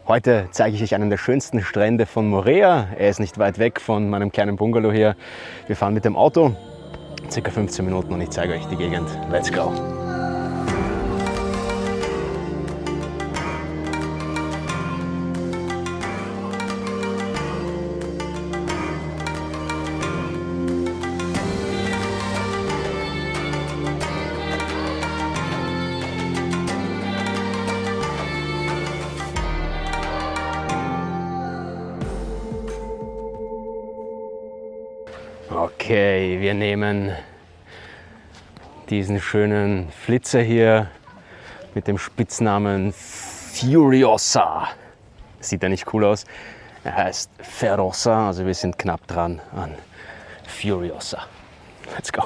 Heute zeige ich euch einen der schönsten Strände von Moorea. Er ist nicht weit weg von meinem kleinen Bungalow hier. Wir fahren mit dem Auto, circa 15 Minuten, und ich zeige euch die Gegend. Let's go! Okay, wir nehmen diesen schönen Flitzer hier mit dem Spitznamen Furiosa. Sieht ja nicht cool aus. Er heißt Ferossa, also wir sind knapp dran an Furiosa. Let's go!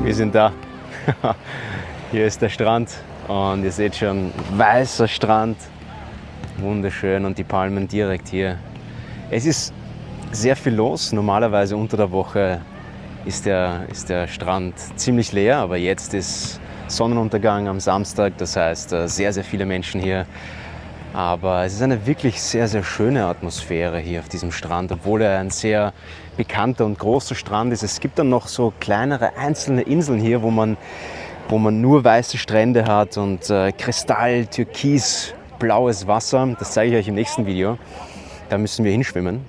Wir sind da. Hier ist der Strand und ihr seht schon, weißer Strand, wunderschön, und die Palmen direkt hier. Es ist sehr viel los. Normalerweise unter der Woche ist der Strand ziemlich leer, aber jetzt ist Sonnenuntergang am Samstag, das heißt sehr, sehr viele Menschen hier. Aber es ist eine wirklich sehr, sehr schöne Atmosphäre hier auf diesem Strand, obwohl er ein sehr bekannter und großer Strand ist. Es gibt dann noch so kleinere einzelne Inseln hier, wo man nur weiße Strände hat und Kristall, Türkis, blaues Wasser. Das zeige ich euch im nächsten Video. Da müssen wir hinschwimmen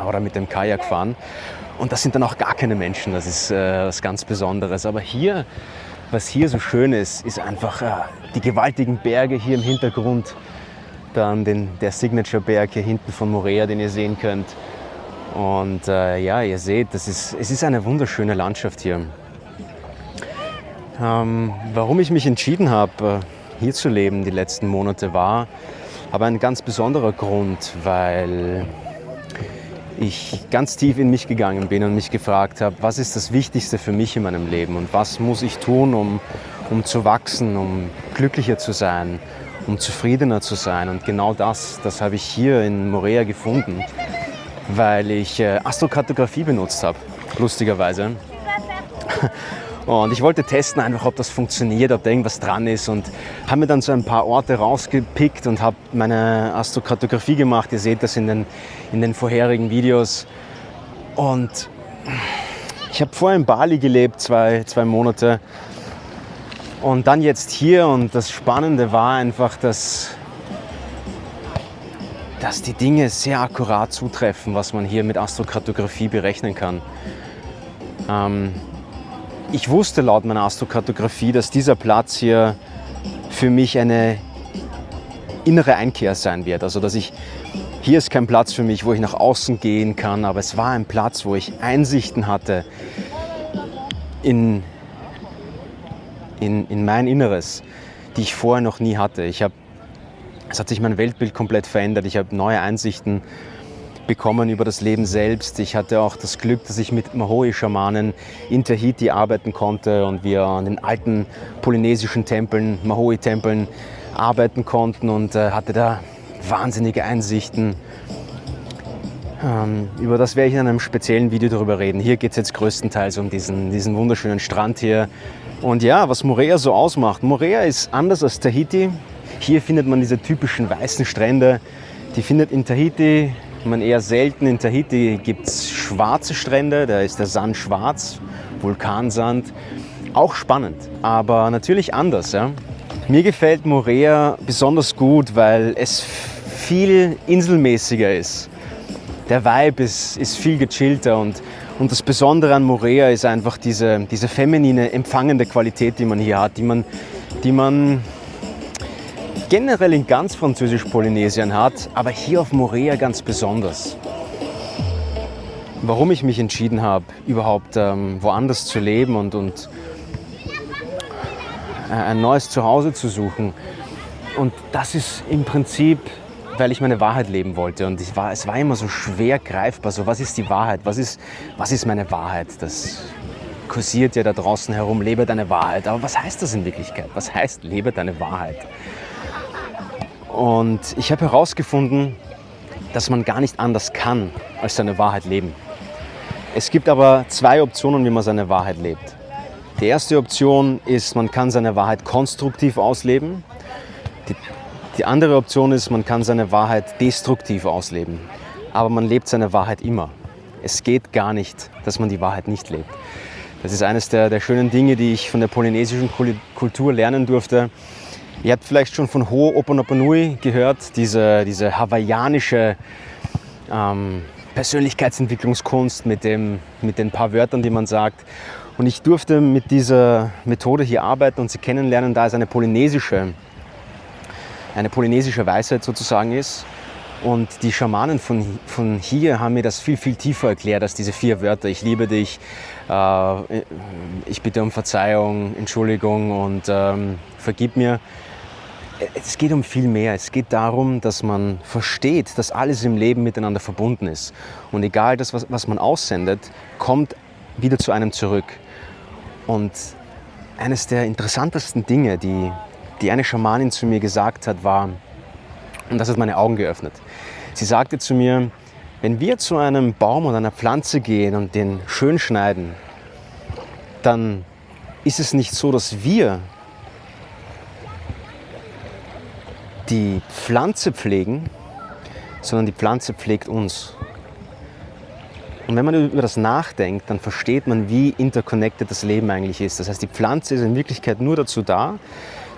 oder mit dem Kajak fahren. Und das sind dann auch gar keine Menschen, das ist was ganz Besonderes. Aber hier, was hier so schön ist, ist einfach die gewaltigen Berge hier im Hintergrund. Dann der Signature-Berg hier hinten von Moorea, den ihr sehen könnt. Und ja, ihr seht, es ist eine wunderschöne Landschaft hier. Warum ich mich entschieden habe, hier zu leben die letzten Monate, war aber ein ganz besonderer Grund, weil ich ganz tief in mich gegangen bin und mich gefragt habe, was ist das Wichtigste für mich in meinem Leben und was muss ich tun, um zu wachsen, um glücklicher zu sein, um zufriedener zu sein. Und genau das habe ich hier in Moorea gefunden, weil ich Astrokartografie benutzt habe, lustigerweise. Und ich wollte testen einfach, ob das funktioniert, ob da irgendwas dran ist, und habe mir dann so ein paar Orte rausgepickt und habe meine Astrokartografie gemacht. Ihr seht das in den vorherigen Videos. Und ich habe vorher in Bali gelebt, zwei Monate. Und dann jetzt hier, und das Spannende war einfach, dass die Dinge sehr akkurat zutreffen, was man hier mit Astrokartografie berechnen kann. Ich wusste laut meiner Astrokartografie, dass dieser Platz hier für mich eine innere Einkehr sein wird. Also hier ist kein Platz für mich, wo ich nach außen gehen kann, aber es war ein Platz, wo ich Einsichten hatte in mein Inneres, die ich vorher noch nie hatte. Es hat sich mein Weltbild komplett verändert. Ich habe neue Einsichten bekommen über das Leben selbst. Ich hatte auch das Glück, dass ich mit Mahoe-Schamanen in Tahiti arbeiten konnte und wir an den alten polynesischen Tempeln, Mahoe-Tempeln, arbeiten konnten und hatte da wahnsinnige Einsichten. Über das werde ich in einem speziellen Video darüber reden. Hier geht es jetzt größtenteils um diesen wunderschönen Strand hier. Und ja, was Moorea so ausmacht. Moorea ist anders als Tahiti. Hier findet man diese typischen weißen Strände. Die findet in Tahiti man eher selten. In Tahiti gibt es schwarze Strände, da ist der Sand schwarz, Vulkansand. Auch spannend, aber natürlich anders. Ja? Mir gefällt Moorea besonders gut, weil es viel inselmäßiger ist. Der Vibe ist viel gechillter und das Besondere an Moorea ist einfach diese feminine, empfangende Qualität, die man hier hat, die man generell in ganz Französisch-Polynesien hat, aber hier auf Moorea ganz besonders. Warum ich mich entschieden habe, überhaupt woanders zu leben und ein neues Zuhause zu suchen. Und das ist im Prinzip, weil ich meine Wahrheit leben wollte. Und es war immer so schwer greifbar. So, was ist die Wahrheit? Was ist meine Wahrheit? Das kursiert ja da draußen herum, lebe deine Wahrheit. Aber was heißt das in Wirklichkeit? Was heißt, lebe deine Wahrheit? Und ich habe herausgefunden, dass man gar nicht anders kann, als seine Wahrheit leben. Es gibt aber zwei Optionen, wie man seine Wahrheit lebt. Die erste Option ist, man kann seine Wahrheit konstruktiv ausleben. Die andere Option ist, man kann seine Wahrheit destruktiv ausleben. Aber man lebt seine Wahrheit immer. Es geht gar nicht, dass man die Wahrheit nicht lebt. Das ist eines der schönen Dinge, die ich von der polynesischen Kultur lernen durfte. Ihr habt vielleicht schon von Ho'oponopono gehört, diese hawaiianische Persönlichkeitsentwicklungskunst mit den paar Wörtern, die man sagt. Und ich durfte mit dieser Methode hier arbeiten und sie kennenlernen, da es eine polynesische Weisheit sozusagen ist. Und die Schamanen von hier haben mir das viel, viel tiefer erklärt als diese 4 Wörter. Ich liebe dich, ich bitte um Verzeihung, Entschuldigung und vergib mir. Es geht um viel mehr. Es geht darum, dass man versteht, dass alles im Leben miteinander verbunden ist. Und egal, das, was man aussendet, kommt wieder zu einem zurück. Und eines der interessantesten Dinge, die eine Schamanin zu mir gesagt hat, war, und das hat meine Augen geöffnet. Sie sagte zu mir, wenn wir zu einem Baum oder einer Pflanze gehen und den schön schneiden, dann ist es nicht so, dass wir die Pflanze pflegen, sondern die Pflanze pflegt uns. Und wenn man über das nachdenkt, dann versteht man, wie interconnected das Leben eigentlich ist. Das heißt, die Pflanze ist in Wirklichkeit nur dazu da,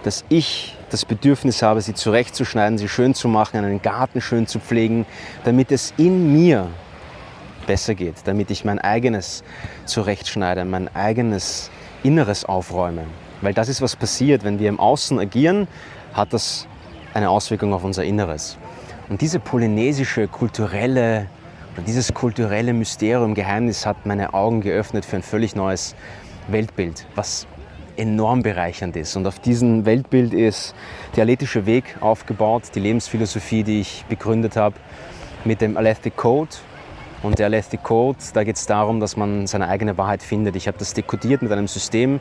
dass ich das Bedürfnis habe, sie zurechtzuschneiden, sie schön zu machen, einen Garten schön zu pflegen, damit es in mir besser geht, damit ich mein eigenes zurechtschneide, mein eigenes Inneres aufräume. Weil das ist, was passiert, wenn wir im Außen agieren, hat das eine Auswirkung auf unser Inneres. Und dieses kulturelle Mysterium, Geheimnis hat meine Augen geöffnet für ein völlig neues Weltbild, was enorm bereichernd ist. Und auf diesem Weltbild ist der Alethische Weg aufgebaut, die Lebensphilosophie, die ich begründet habe, mit dem Alethic Code. Und der Alethic Code, da geht es darum, dass man seine eigene Wahrheit findet. Ich habe das dekodiert mit einem System.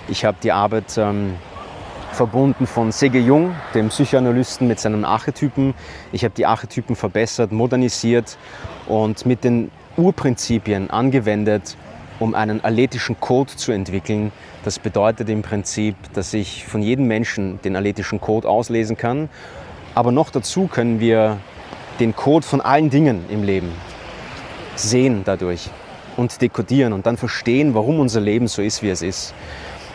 Ich habe die Arbeit verbunden von C.G. Jung, dem Psychoanalysten, mit seinen Archetypen. Ich habe die Archetypen verbessert, modernisiert und mit den Urprinzipien angewendet, um einen alethischen Code zu entwickeln. Das bedeutet im Prinzip, dass ich von jedem Menschen den alethischen Code auslesen kann. Aber noch dazu können wir den Code von allen Dingen im Leben sehen dadurch und dekodieren und dann verstehen, warum unser Leben so ist, wie es ist.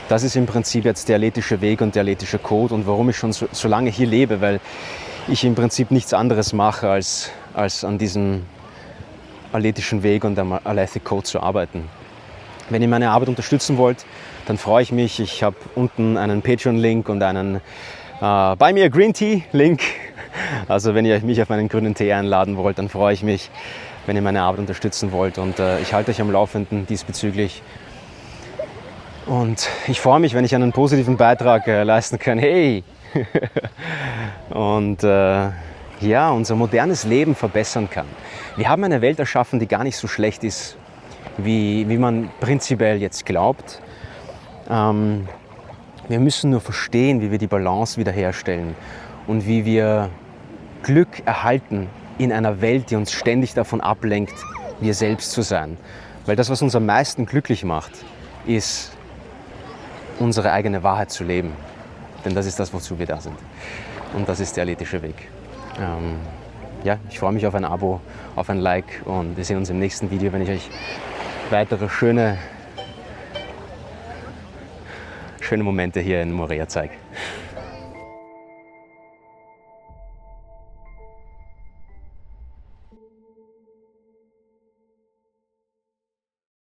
Das ist im Prinzip jetzt der alethische Weg und der alethische Code und warum ich schon so lange hier lebe, weil ich im Prinzip nichts anderes mache, als an diesem alethischen Weg und am Alethic Code zu arbeiten. Wenn ihr meine Arbeit unterstützen wollt, dann freue ich mich. Ich habe unten einen Patreon-Link und einen Buy Me a Green Tea-Link. Also wenn ihr mich auf einen grünen Tee einladen wollt, dann freue ich mich, wenn ihr meine Arbeit unterstützen wollt. Und ich halte euch am Laufenden diesbezüglich. Und ich freue mich, wenn ich einen positiven Beitrag leisten kann. Hey! Und ja, unser modernes Leben verbessern kann. Wir haben eine Welt erschaffen, die gar nicht so schlecht ist, wie man prinzipiell jetzt glaubt. Wir müssen nur verstehen, wie wir die Balance wiederherstellen und wie wir Glück erhalten in einer Welt, die uns ständig davon ablenkt, wir selbst zu sein. Weil das, was uns am meisten glücklich macht, ist, unsere eigene Wahrheit zu leben. Denn das ist das, wozu wir da sind. Und das ist der athletische Weg. Ja, ich freue mich auf ein Abo, auf ein Like und wir sehen uns im nächsten Video, wenn ich euch weitere schöne Momente hier in Moorea zeige.